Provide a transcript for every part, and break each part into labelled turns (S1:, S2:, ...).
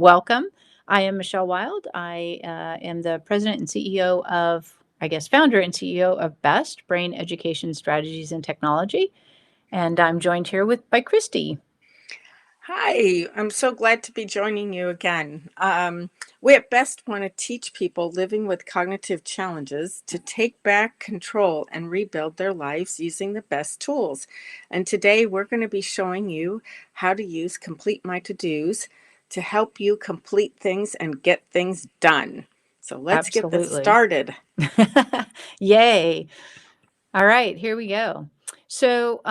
S1: welcome. I am Michelle Wild. I am the president and CEO of, founder and CEO of BEST, Brain Education Strategies and Technology. And I'm joined here by Christy.
S2: Hi, I'm so glad to be joining you again. We at Best want to teach people living with cognitive challenges to take back control and rebuild their lives using the best tools. And today we're going to be showing you how to use CompleteMyToDos to help you complete things and get things done. So let's get this
S1: Absolutely.
S2: started.
S1: Yay. All right, here we go. So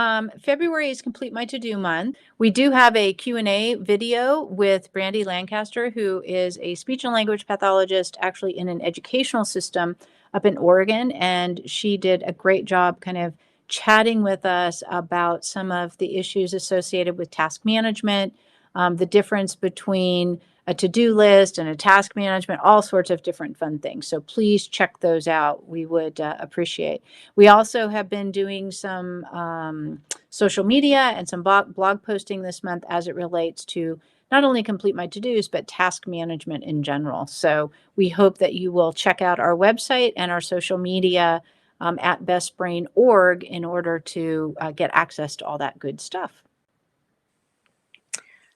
S1: February is Complete My To-Do month. We do have a Q&A video with Brandy Lancaster, who is a speech and language pathologist actually in an educational system up in Oregon. And she did a great job kind of chatting with us about some of the issues associated with task management, the difference between a to-do list and a task management, all sorts of different fun things. So please check those out. We would appreciate. We also have been doing some social media and some blog posting this month as it relates to not only Complete My To-Dos, but task management in general. So we hope that you will check out our website and our social media at bestbrain.org in order to get access to all that good stuff.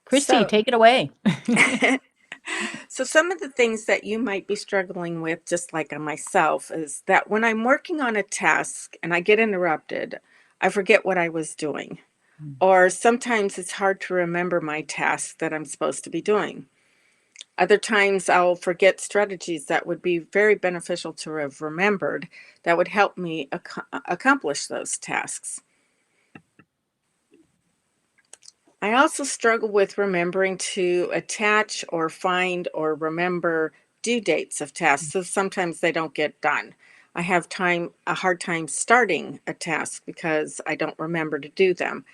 S1: Christy, take it away.
S2: So some of the things that you might be struggling with, just like myself, is that when I'm working on a task and I get interrupted, I forget what I was doing. Or sometimes it's hard to remember my task that I'm supposed to be doing. Other times I'll forget strategies that would be very beneficial to have remembered that would help me accomplish those tasks. I also struggle with remembering to attach or find or remember due dates of tasks, so sometimes they don't get done. I have a hard time starting a task because I don't remember to do them.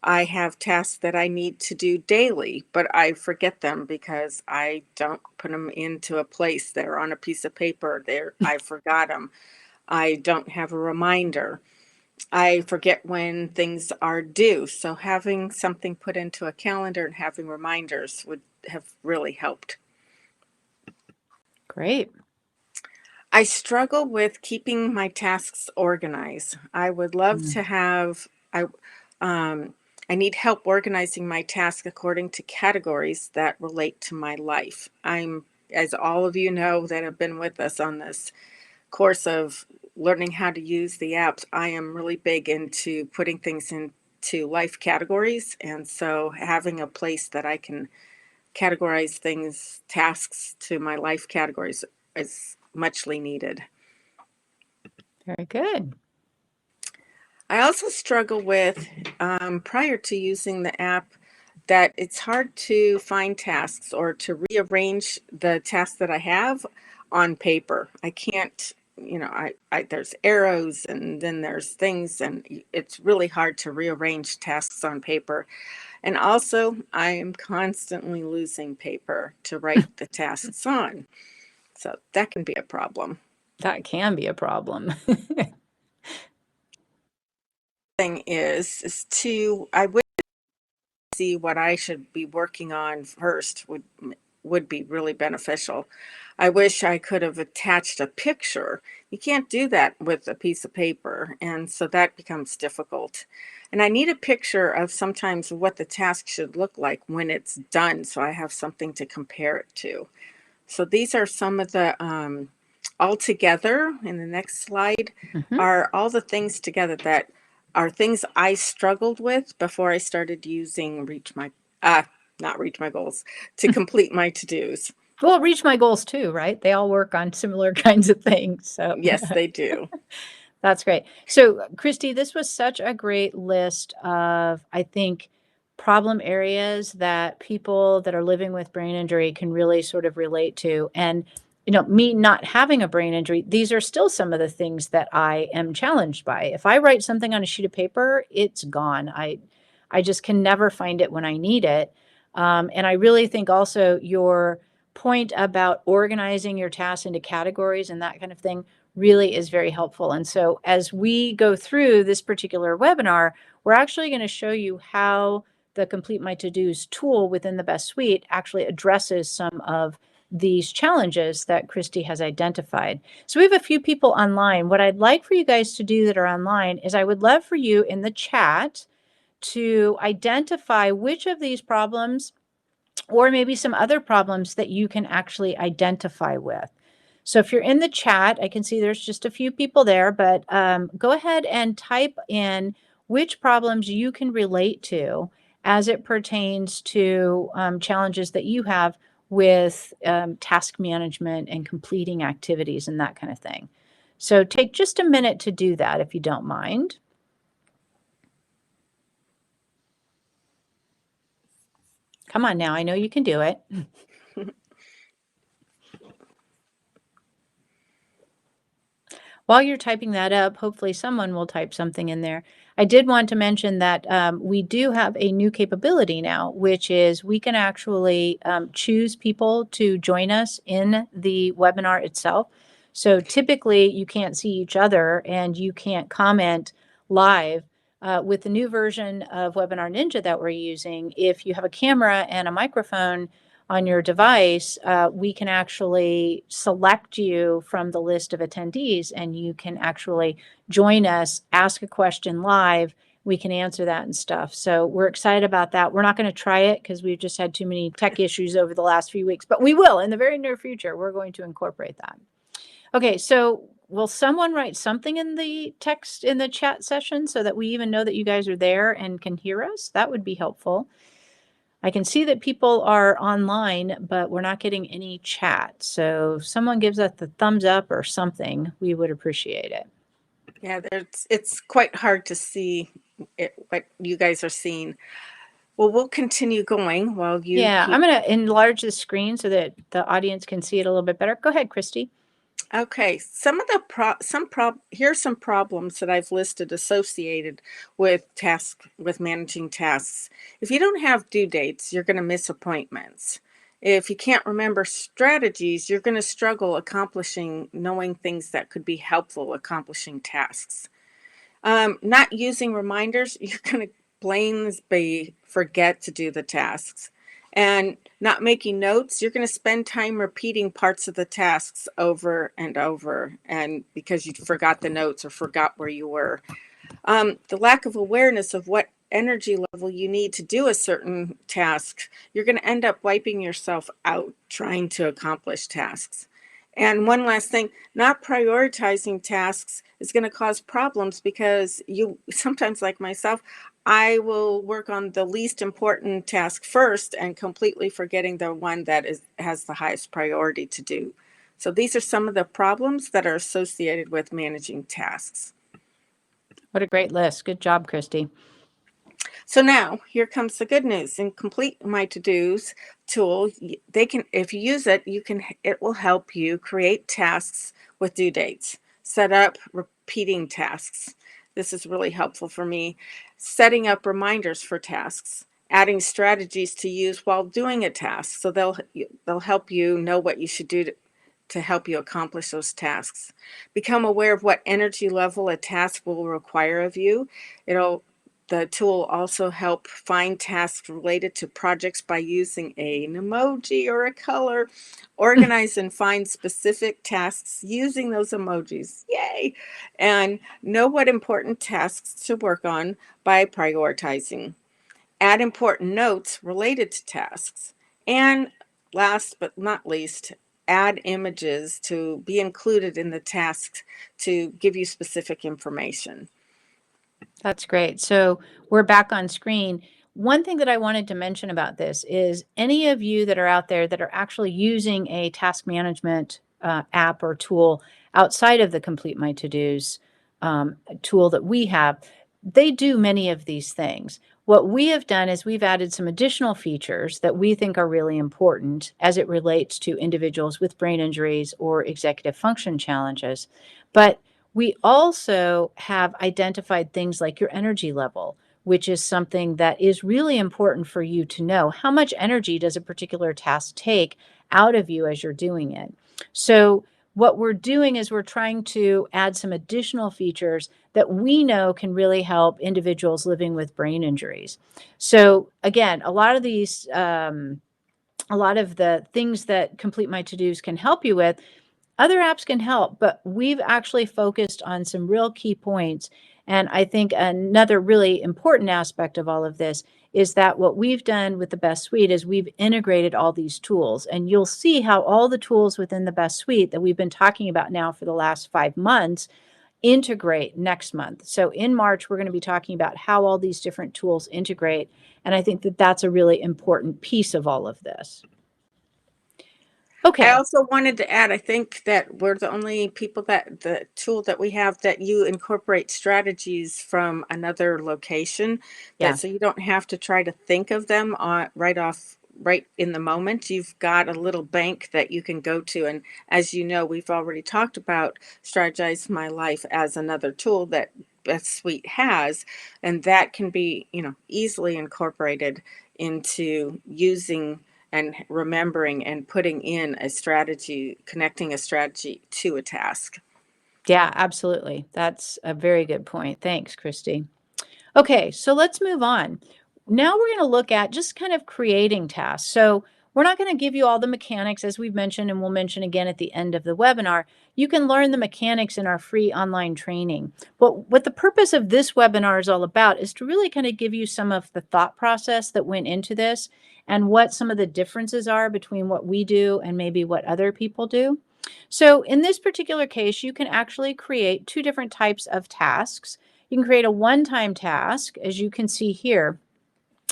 S2: I have tasks that I need to do daily, but I forget them because I don't put them into a place. They're on a piece of paper. I forgot them. I don't have a reminder. I forget when things are due. So having something put into a calendar and having reminders would have really helped.
S1: Great.
S2: I struggle with keeping my tasks organized. I would love to have, I need help organizing my tasks according to categories that relate to my life. As all of you know that have been with us on this course of learning how to use the apps, I am really big into putting things into life categories. And so having a place that I can categorize things, tasks to my life categories is muchly needed.
S1: Very good.
S2: I also struggle with, prior to using the app, that it's hard to find tasks or to rearrange the tasks that I have on paper. I can't, there's arrows and then there's things, and it's really hard to rearrange tasks on paper. And also, I am constantly losing paper to write the tasks on. So that can be a problem.
S1: That can be a problem.
S2: Thing is I would see what I should be working on first would be really beneficial. I wish I could have attached a picture. You can't do that with a piece of paper, and so that becomes difficult. And I need a picture of sometimes what the task should look like when it's done, so I have something to compare it to. So these are some of the all together in the next slide are all the things together that are things I struggled with before I started using not Reach My Goals, to complete my to-dos.
S1: Well, Reach My Goals too, right? They all work on similar kinds of things. So
S2: Yes, they do.
S1: That's great. So, Christy, this was such a great list of, I think, problem areas that people that are living with brain injury can really sort of relate to. And, me not having a brain injury, these are still some of the things that I am challenged by. If I write something on a sheet of paper, it's gone. I just can never find it when I need it. And I really think also your point about organizing your tasks into categories and that kind of thing really is very helpful. And so as we go through this particular webinar, we're actually going to show you how the Complete My To-Dos tool within the Best Suite actually addresses some of these challenges that Christy has identified. So we have a few people online. What I'd like for you guys to do that are online is I would love for you in the chat to identify which of these problems or maybe some other problems that you can actually identify with. So if you're in the chat, I can see there's just a few people there, but go ahead and type in which problems you can relate to as it pertains to challenges that you have with task management and completing activities and that kind of thing. So take just a minute to do that if you don't mind. Come on now, I know you can do it. While you're typing that up, hopefully someone will type something in there. I did want to mention that we do have a new capability now, which is we can actually choose people to join us in the webinar itself. So typically you can't see each other and you can't comment live. With the new version of Webinar Ninja that we're using, if you have a camera and a microphone on your device, we can actually select you from the list of attendees and you can actually join us, ask a question live. We can answer that and stuff. So we're excited about that. We're not going to try it because we've just had too many tech issues over the last few weeks, but we will in the very near future. We're going to incorporate that. Okay, so will someone write something in the text in the chat session so that we even know that you guys are there and can hear us? That would be helpful. I can see that people are online, but we're not getting any chat. So if someone gives us the thumbs up or something, we would appreciate it.
S2: Yeah, it's quite hard to see what you guys are seeing. Well, we'll continue going while you
S1: Yeah,
S2: keep.
S1: I'm going to enlarge the screen so that the audience can see it a little bit better. Go ahead, Christy.
S2: Okay, some of the here's some problems that I've listed associated with managing tasks. If you don't have due dates, you're going to miss appointments. If you can't remember strategies, you're going to struggle knowing things that could be helpful accomplishing tasks. Not using reminders, you're going to plainly forget to do the tasks. And not making notes, you're going to spend time repeating parts of the tasks over and over, and because you forgot the notes or forgot where you were. The lack of awareness of what energy level you need to do a certain task, you're going to end up wiping yourself out trying to accomplish tasks. And one last thing, not prioritizing tasks is going to cause problems because you sometimes, like myself, I will work on the least important task first and completely forgetting the one that has the highest priority to do. So these are some of the problems that are associated with managing tasks.
S1: What a great list. Good job, Christy.
S2: So now here comes the good news. In CompleteMyToDos tool, if you use it, it will help you create tasks with due dates, set up repeating tasks. This is really helpful for me. Setting up reminders for tasks, adding strategies to use while doing a task. So they'll help you know what you should do to help you accomplish those tasks. Become aware of what energy level a task will require of you. The tool will also help find tasks related to projects by using an emoji or a color. Organize and find specific tasks using those emojis. Yay! And know what important tasks to work on by prioritizing. Add important notes related to tasks. And last but not least, add images to be included in the tasks to give you specific information.
S1: That's great. So we're back on screen. One thing that I wanted to mention about this is any of you that are out there that are actually using a task management app or tool outside of the Complete My To-Dos tool that we have, they do many of these things. What we have done is we've added some additional features that we think are really important as it relates to individuals with brain injuries or executive function challenges. But we also have identified things like your energy level, which is something that is really important for you to know. How much energy does a particular task take out of you as you're doing it? So what we're doing is we're trying to add some additional features that we know can really help individuals living with brain injuries. So again, a lot of these, a lot of the things that Complete My To-Dos can help you with, other apps can help, but we've actually focused on some real key points. And I think another really important aspect of all of this is that what we've done with the Best Suite is we've integrated all these tools. And you'll see how all the tools within the Best Suite that we've been talking about now for the last 5 months integrate next month. So in March, we're going to be talking about how all these different tools integrate. And I think that that's a really important piece of all of this.
S2: I
S1: Okay.
S2: also wanted to add, I think that we're the only people that the tool that we have that you incorporate strategies from another location, that
S1: Yeah.
S2: so you don't have to try to think of them right in the moment. You've got a little bank that you can go to. And as you know, we've already talked about Strategize My Life as another tool that Best Suite has, and that can be, easily incorporated into using and remembering and putting in a strategy, connecting a strategy to a task.
S1: Yeah, absolutely. That's a very good point. Thanks, Christy. Okay, so let's move on. Now we're going to look at just kind of creating tasks. So we're not going to give you all the mechanics as we've mentioned, and we'll mention again at the end of the webinar. You can learn the mechanics in our free online training. But what the purpose of this webinar is all about is to really kind of give you some of the thought process that went into this and what some of the differences are between what we do and maybe what other people do. So in this particular case, you can actually create two different types of tasks. You can create a one-time task, as you can see here.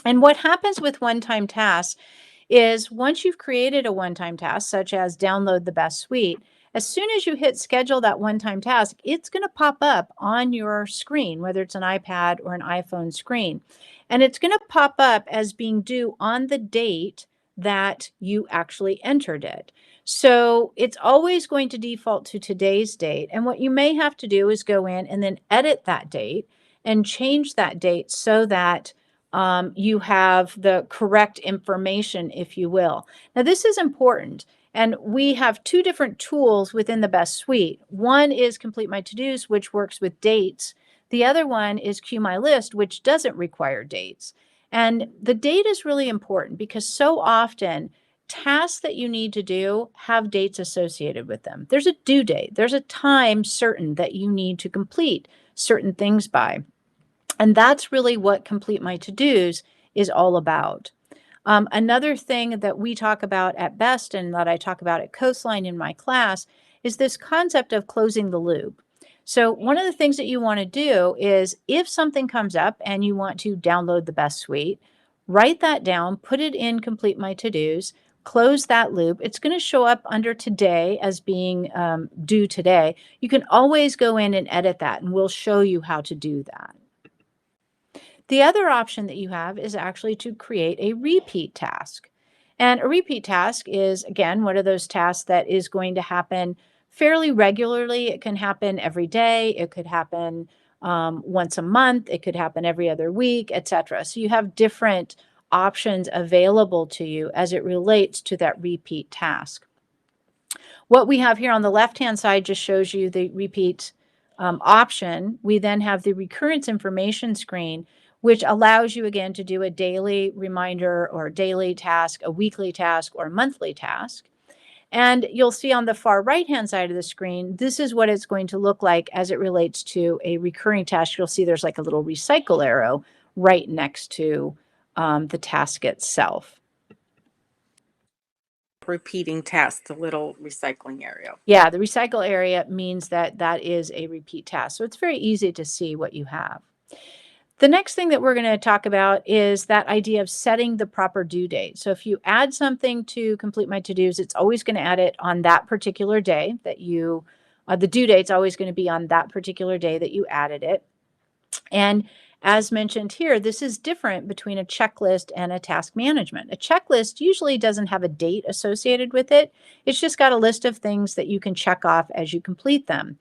S1: And what happens with one-time tasks is once you've created a one-time task, such as download the Best Suite, as soon as you hit schedule that one-time task, it's going to pop up on your screen, whether it's an iPad or an iPhone screen. And it's going to pop up as being due on the date that you actually entered it. So it's always going to default to today's date. And what you may have to do is go in and then edit that date and change that date so that you have the correct information, if you will. Now, this is important. And we have two different tools within the Best Suite. One is Complete My To-Dos, which works with dates. The other one is Queue My List, which doesn't require dates. And the date is really important because so often tasks that you need to do have dates associated with them. There's a due date. There's a time certain that you need to complete certain things by. And that's really what Complete My To-Dos is all about. Another thing that we talk about at Best and that I talk about at Coastline in my class is this concept of closing the loop. So one of the things that you want to do is if something comes up and you want to download the Best Suite, write that down, put it in Complete My To-Dos, close that loop. It's going to show up under today as being due today. You can always go in and edit that, and we'll show you how to do that. The other option that you have is actually to create a repeat task. And a repeat task is, again, one of those tasks that is going to happen fairly regularly. It can happen every day. It could happen once a month. It could happen every other week, etc. So you have different options available to you as it relates to that repeat task. What we have here on the left-hand side just shows you the repeat option. We then have the recurrence information screen, which allows you again to do a daily reminder or daily task, a weekly task, or a monthly task. And you'll see on the far right-hand side of the screen, this is what it's going to look like as it relates to a recurring task. You'll see there's like a little recycle arrow right next to the task itself.
S2: Repeating tasks, the little recycling area.
S1: Yeah, the recycle area means that that is a repeat task. So it's very easy to see what you have. The next thing that we're going to talk about is that idea of setting the proper due date. So if you add something to Complete My To-Dos, it's always going to add it on that particular day that you, the due date's always going to be on that particular day that you added it. And as mentioned here, this is different between a checklist and a task management. A checklist usually doesn't have a date associated with it. It's just got a list of things that you can check off as you complete them.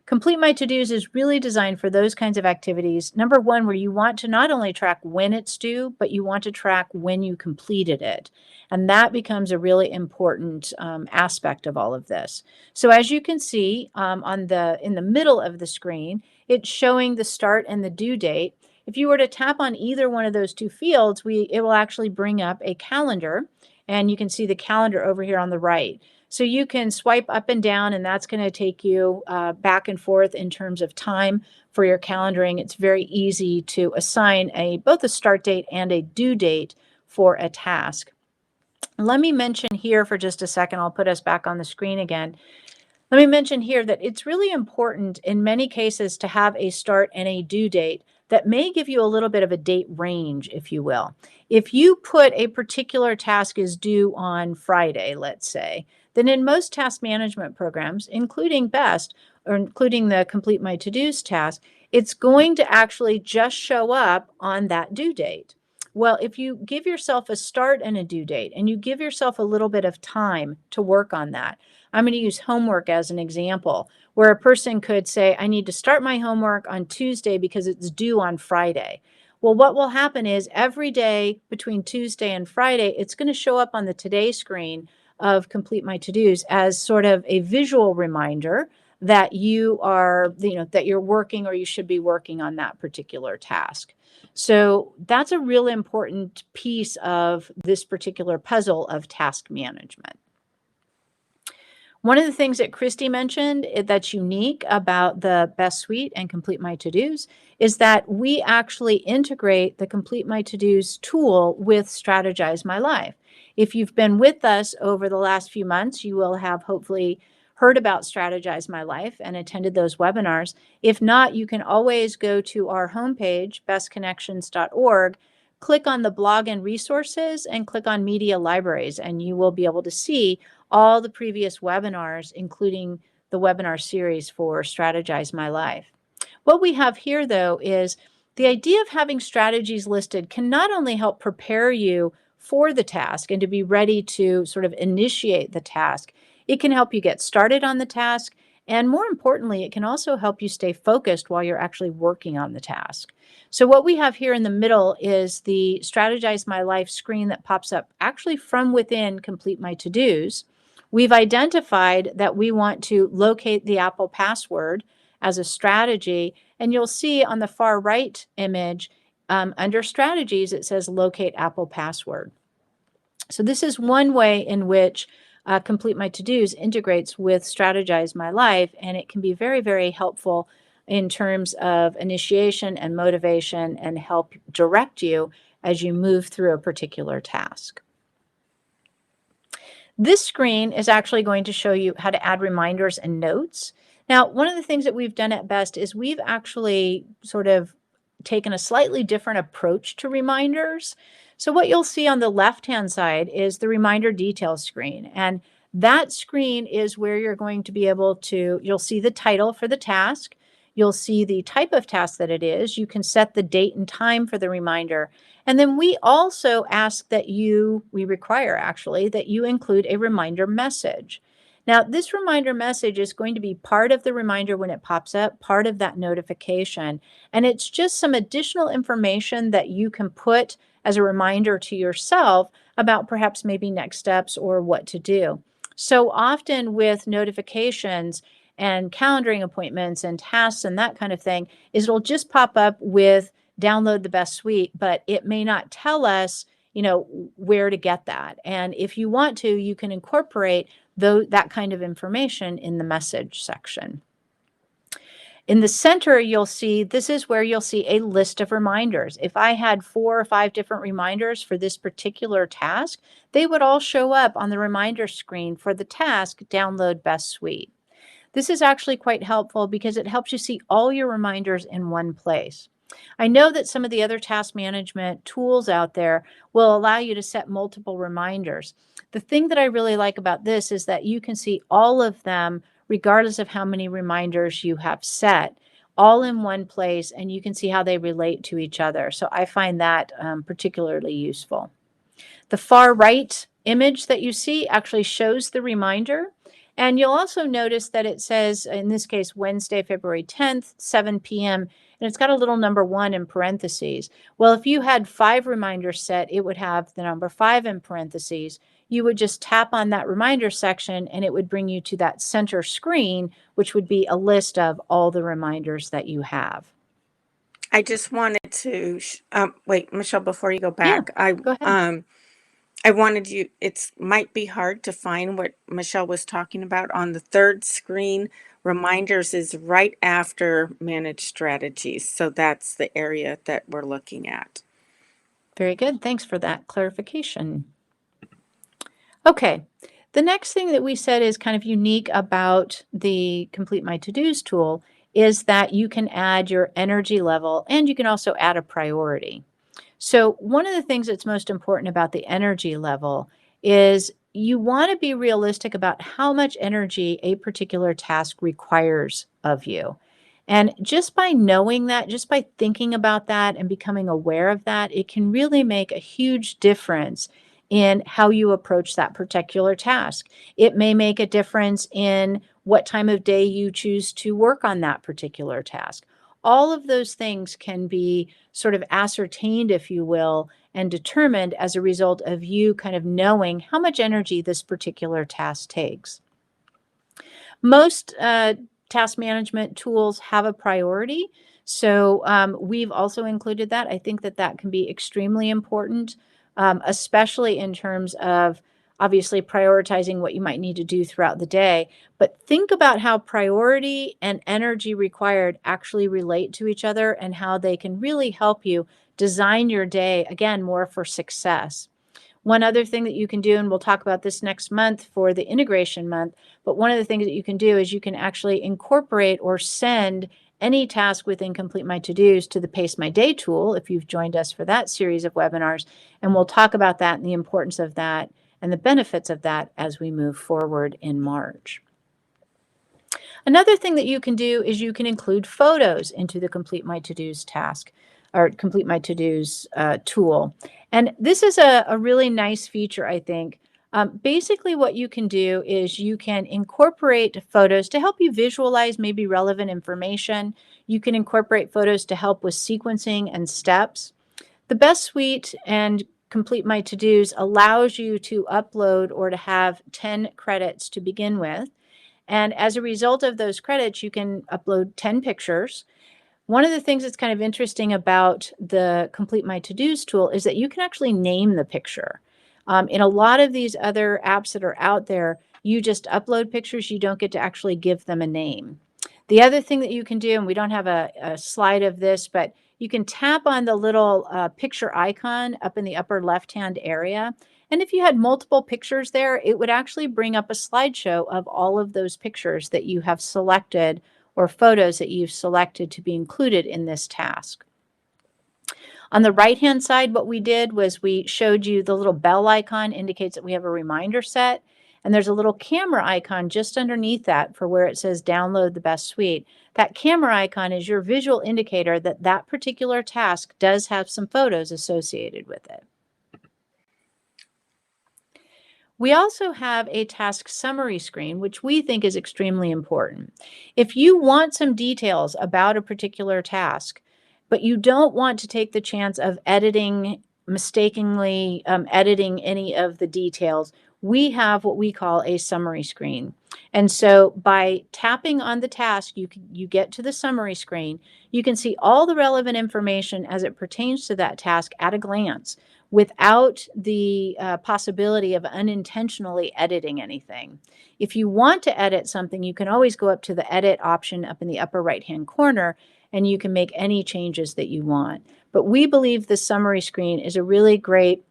S1: Complete My To-Dos is really designed for those kinds of activities. Number one, where you want to not only track when it's due, but you want to track when you completed it. And that becomes a really important aspect of all of this. So as you can see in the middle of the screen, it's showing the start and the due date. If you were to tap on either one of those two fields, it will actually bring up a calendar, and you can see the calendar over here on the right. So you can swipe up and down, and that's going to take you back and forth in terms of time for your calendaring. It's very easy to assign both a start date and a due date for a task. Let me mention here for just a second, I'll put us back on the screen again. Let me mention here that it's really important in many cases to have a start and a due date that may give you a little bit of a date range, if you will. If you put a particular task is due on Friday, let's say, then in most task management programs, including BEST or including the Complete My To-Dos task, it's going to actually just show up on that due date. Well, if you give yourself a start and a due date and you give yourself a little bit of time to work on that, I'm going to use homework as an example, where a person could say, I need to start my homework on Tuesday because it's due on Friday. Well, what will happen is every day between Tuesday and Friday, it's going to show up on the Today screen of Complete My To-Dos as sort of a visual reminder that that you're working or you should be working on that particular task. So that's a real important piece of this particular puzzle of task management. One of the things that Christy mentioned that's unique about the Best Suite and Complete My To-Dos is that we actually integrate the Complete My To-Dos tool with Strategize My Life. If you've been with us over the last few months, you will have hopefully heard about Strategize My Life and attended those webinars. If not, you can always go to our homepage, bestconnections.org, click on the blog and resources, and click on media libraries, and you will be able to see all the previous webinars, including the webinar series for Strategize My Life. What we have here, though, is the idea of having strategies listed can not only help prepare you for the task and to be ready to sort of initiate the task, it can help you get started on the task, and more importantly, it can also help you stay focused while you're actually working on the task. So what we have here in the middle is the Strategize My Life screen that pops up actually from within Complete My To-Dos. We've identified that we want to locate the Apple password as a strategy, and you'll see on the far right image under strategies, it says locate Apple password. So this is one way in which Complete My To-Dos integrates with Strategize My Life, and it can be very, very helpful in terms of initiation and motivation and help direct you as you move through a particular task. This screen is actually going to show you how to add reminders and notes. Now, one of the things that we've done at Best is we've actually sort of taken a slightly different approach to reminders. So what you'll see on the left-hand side is the reminder details screen. And that screen is where you're going to be able to, you'll see the title for the task. You'll see the type of task that it is. You can set the date and time for the reminder. And then we also ask that we require actually, that you include a reminder message. Now, this reminder message is going to be part of the reminder when it pops up, part of that notification. And it's just some additional information that you can put as a reminder to yourself about perhaps maybe next steps or what to do. So often with notifications and calendaring appointments and tasks and that kind of thing, is it'll just pop up with download the Best Suite, but it may not tell us, where to get that. And if you want to, you can incorporate that kind of information in the message section. In the center, this is where you'll see a list of reminders. If I had 4 or 5 different reminders for this particular task, they would all show up on the reminder screen for the task, Download Best Suite. This is actually quite helpful because it helps you see all your reminders in one place. I know that some of the other task management tools out there will allow you to set multiple reminders. The thing that I really like about this is that you can see all of them regardless of how many reminders you have set, all in one place, and you can see how they relate to each other. So I find that particularly useful. The far right image that you see actually shows the reminder. And you'll also notice that it says, in this case, Wednesday, February 10th, 7 p.m., and it's got a little number 1 in parentheses. Well, if you had 5 reminders set, it would have the number 5 in parentheses. You would just tap on that reminder section and it would bring you to that center screen, which would be a list of all the reminders that you have.
S2: I just wanted to wait, Michelle, before you go
S1: Yeah,
S2: back,
S1: go ahead.
S2: I wanted you, it's might be hard to find what Michelle was talking about on the third screen. Reminders is right after manage strategies. So that's the area that we're looking at.
S1: Very good. Thanks for that clarification. Okay. The next thing that we said is kind of unique about the Complete My To-Dos tool is that you can add your energy level and you can also add a priority. So one of the things that's most important about the energy level is you want to be realistic about how much energy a particular task requires of you. And just by knowing that, just by thinking about that and becoming aware of that, it can really make a huge difference in how you approach that particular task. It may make a difference in what time of day you choose to work on that particular task. All of those things can be sort of ascertained, if you will, and determined as a result of you kind of knowing how much energy this particular task takes. Most task management tools have a priority. So we've also included that. I think that that can be extremely important, especially in terms of obviously prioritizing what you might need to do throughout the day. But think about how priority and energy required actually relate to each other and how they can really help you design your day, again, more for success. One other thing that you can do, and we'll talk about this next month for the integration month, but one of the things that you can do is you can actually incorporate or send any task within Complete My To-Dos to the Pace My Day tool if you've joined us for that series of webinars. And we'll talk about that and the importance of that and the benefits of that as we move forward in March. Another thing that you can do is you can include photos into the Complete My To-Dos task or Complete My To-Dos tool. And this is a really nice feature, I think. Basically, what you can do is you can incorporate photos to help you visualize maybe relevant information. You can incorporate photos to help with sequencing and steps. The Best Suite and Complete My To-Dos allows you to upload or to have 10 credits to begin with. And as a result of those credits, you can upload 10 pictures. One of the things that's kind of interesting about the Complete My To-Dos tool is that you can actually name the picture. In a lot of these other apps that are out there, you just upload pictures, you don't get to actually give them a name. The other thing that you can do, and we don't have a slide of this, but you can tap on the little picture icon up in the upper left-hand area. And if you had multiple pictures there, it would actually bring up a slideshow of all of those pictures that you have selected or photos that you've selected to be included in this task. On the right-hand side, what we did was we showed you the little bell icon indicates that we have a reminder set, and there's a little camera icon just underneath that for where it says download the Best Suite. That camera icon is your visual indicator that that particular task does have some photos associated with it. We also have a task summary screen, which we think is extremely important. If you want some details about a particular task, but you don't want to take the chance of mistakenly editing any of the details, we have what we call a summary screen. And so by tapping on the task, you get to the summary screen. You can see all the relevant information as it pertains to that task at a glance, without the possibility of unintentionally editing anything. If you want to edit something, you can always go up to the edit option up in the upper right-hand corner, and you can make any changes that you want. But we believe the summary screen is a really great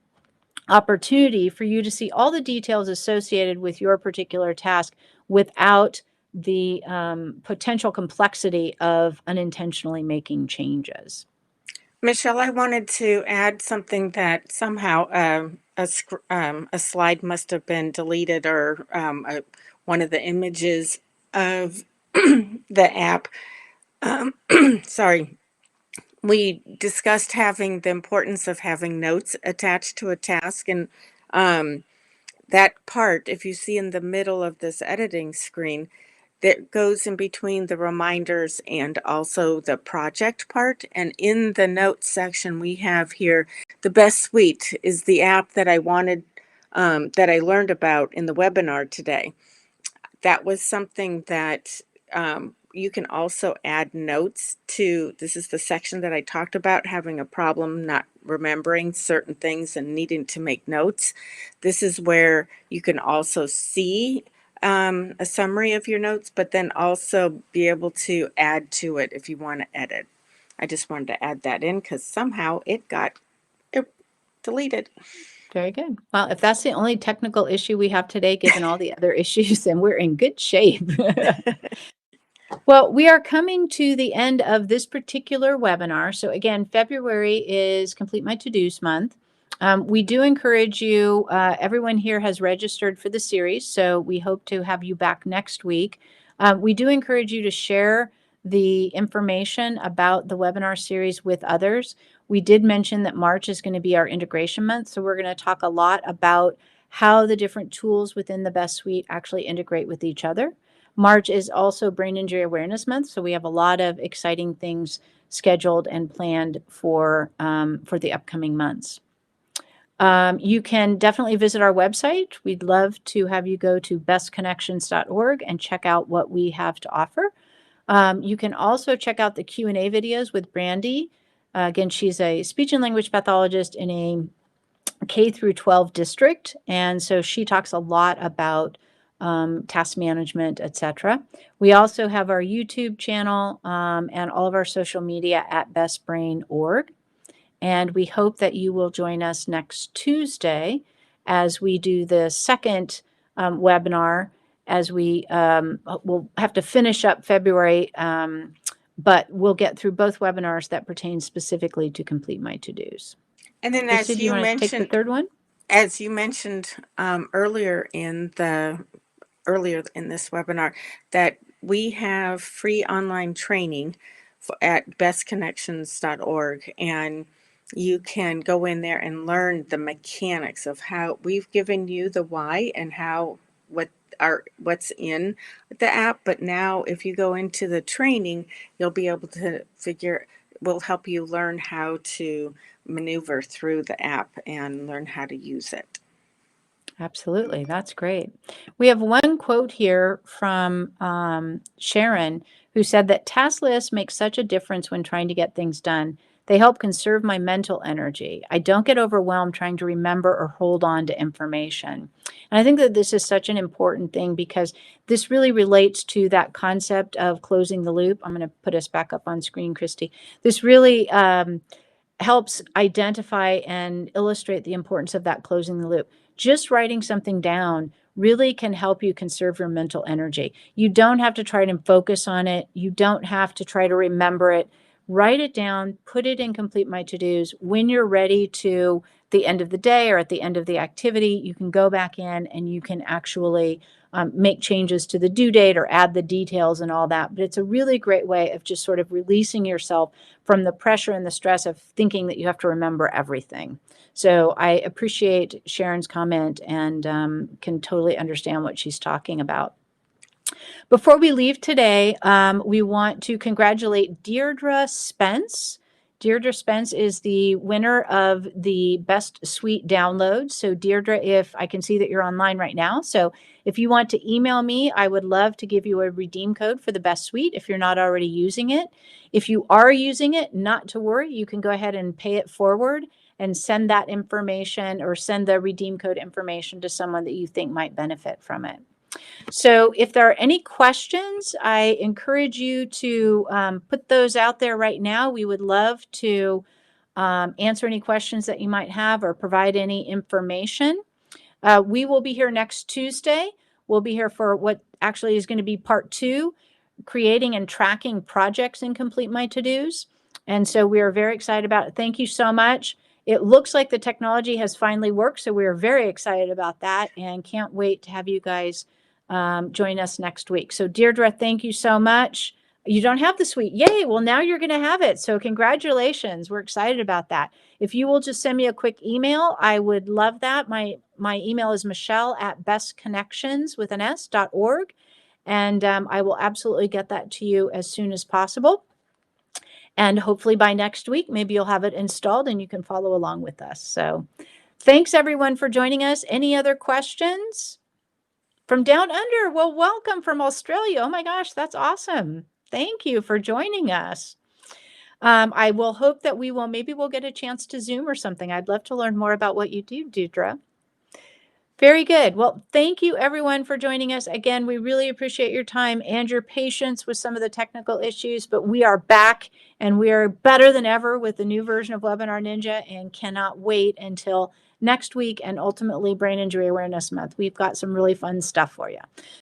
S1: opportunity for you to see all the details associated with your particular task without the potential complexity of unintentionally making changes.
S2: Michelle, I wanted to add something that somehow a slide must have been deleted, or one of the images of the app. Sorry. We discussed having the importance of having notes attached to a task, and that part, if you see in the middle of this editing screen, that goes in between the reminders and also the project part. And in the notes section, we have here the Best Suite is the app that I wanted, that I learned about in the webinar today. That was something that you can also add notes to. This is the section that I talked about having a problem not remembering certain things and needing to make notes. This is where you can also see a summary of your notes, but then also be able to add to it if you want to edit. I just wanted to add that in because somehow it got deleted.
S1: Very good. Well, if that's the only technical issue we have today, given all the other issues, then we're in good shape. Well, we are coming to the end of this particular webinar. So again, February is Complete My To-Dos month. We do encourage you, everyone here has registered for the series, so we hope to have you back next week. We do encourage you to share the information about the webinar series with others. We did mention that March is going to be our integration month, so we're going to talk a lot about how the different tools within the Best Suite actually integrate with each other. March is also Brain Injury Awareness Month, so we have a lot of exciting things scheduled and planned for the upcoming months. You can definitely visit our website. We'd love to have you go to bestconnections.org and check out what we have to offer. You can also check out the Q&A videos with Brandy. Again, she's a speech and language pathologist in a K through 12 district, and so she talks a lot about task management, etc. We also have our YouTube channel and all of our social media at bestbrain.org. And we hope that you will join us next Tuesday as we do the second webinar, as we will have to finish up February, but we'll get through both webinars that pertain specifically to Complete My To-Dos.
S2: And then
S1: Christy, do you want to take the third one?
S2: as you mentioned earlier in this webinar, that we have free online training at bestconnections.org, and you can go in there and learn the mechanics of how we've given you the why and how what's in the app. But now if you go into the training, you'll be able to we'll help you learn how to maneuver through the app and learn how to use it.
S1: Absolutely. That's great. We have one quote here from Sharon, who said that task lists make such a difference when trying to get things done. They help conserve my mental energy. I don't get overwhelmed trying to remember or hold on to information. And I think that this is such an important thing because this really relates to that concept of closing the loop. I'm going to put us back up on screen, Christy. This really helps identify and illustrate the importance of that closing the loop. Just writing something down really can help you conserve your mental energy. You don't have to try to focus on it. You don't have to try to remember it. Write it down, put it in Complete My To-Dos. When you're ready to the end of the day or at the end of the activity, you can go back in and you can actually make changes to the due date or add the details and all that. But it's a really great way of just sort of releasing yourself from the pressure and the stress of thinking that you have to remember everything. So I appreciate Sharon's comment and can totally understand what she's talking about. Before we leave today, we want to congratulate Deirdre Spence. Deirdre Spence is the winner of the Best Suite download. So Deirdre, if I can see that you're online right now. So if you want to email me, I would love to give you a redeem code for the Best Suite if you're not already using it. If you are using it, not to worry, you can go ahead and pay it forward and send that information or send the redeem code information to someone that you think might benefit from it. So if there are any questions, I encourage you to put those out there right now. We would love to answer any questions that you might have or provide any information. We will be here next Tuesday. We'll be here for what actually is going to be part 2, creating and tracking projects in Complete My To-Dos. And so we are very excited about it. Thank you so much. It looks like the technology has finally worked, so we are very excited about that and can't wait to have you guys join us next week. So Deirdre, thank you so much. You don't have the suite. Yay. Well, now you're going to have it. So congratulations. We're excited about that. If you will just send me a quick email, I would love that. My email is michelle@bestconnections.org. And I will absolutely get that to you as soon as possible. And hopefully by next week, maybe you'll have it installed and you can follow along with us. So thanks everyone for joining us. Any other questions? From down under? Well, welcome from Australia. Oh my gosh, that's awesome. Thank you for joining us. I will hope that maybe we'll get a chance to Zoom or something. I'd love to learn more about what you do, Deidre. Very good. Well, thank you everyone for joining us. Again, we really appreciate your time and your patience with some of the technical issues, but we are back and we are better than ever with the new version of Webinar Ninja and cannot wait until next week and ultimately Brain Injury Awareness Month. We've got some really fun stuff for you.